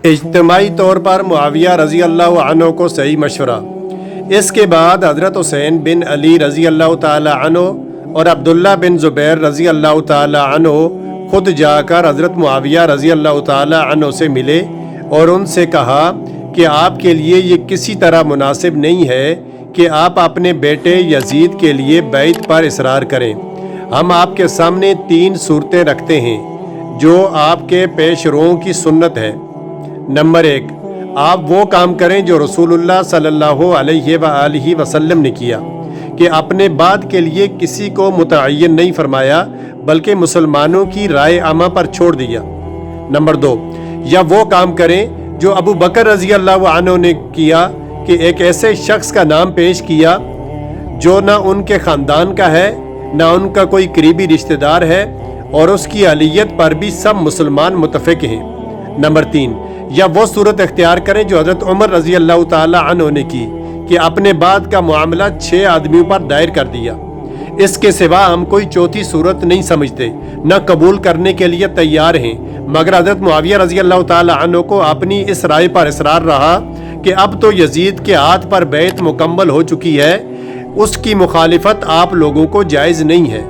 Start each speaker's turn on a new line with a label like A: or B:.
A: इज्तिमाई तौर पर मुआविया रज़ी अल्लाह अन्हु को सही मशवरा। इसके बाद हज़रत हुसैन बिन अली रज़ी अल्लाह ताला अन्हु और अब्दुल्ला बिन ज़ुबैर रज़ी अल्लाह ताला अन्हु खुद जाकर हज़रत मुआविया रज़ी अल्लाह ताला अन्हु से मिले और उनसे कहा कि आपके लिए ये किसी तरह मुनासिब नहीं है कि आप अपने बेटे यजीद के लिए बैत पर इसरार करें। हम आपके सामने 3 सूरतें रखते हैं जो आपके पेशरों की सुन्नत है। नंबर 1, आप वो काम करें जो रसूलुल्लाह सल्लल्लाहु अलैहि वसल्लम ने किया कि अपने बाद के लिए किसी को मुतअय्यन नहीं फरमाया बल्कि मुसलमानों की राय आमा पर छोड़ दिया। नंबर 2, या वो काम करें जो अबू बकर रज़ी अल्लाह अन्हु ने किया कि एक ऐसे शख्स का नाम पेश किया जो ना उनके ख़ानदान का है ना उनका कोई करीबी रिश्तेदार है और उसकी अहलियत पर भी सब मुसलमान मुतफ़िक़ हैं। नंबर 3, या वो सूरत इख्तियार करें जो हज़रत उमर रज़ी अल्लाह ताला अन्हु ने की कि अपने बाद का मामला 6 आदमियों पर दायर कर दिया। इसके सिवा हम कोई चौथी सूरत नहीं समझते, न कबूल करने के लिए तैयार हैं। मगर हज़रत मुआविया रज़ी अल्लाह ताला अन्हु को अपनी इस राय पर इसरार रहा कि अब तो यजीद के हाथ पर बैत मुकम्मल हो चुकी है, उसकी मुखालिफत आप लोगों को जायज़ नहीं है।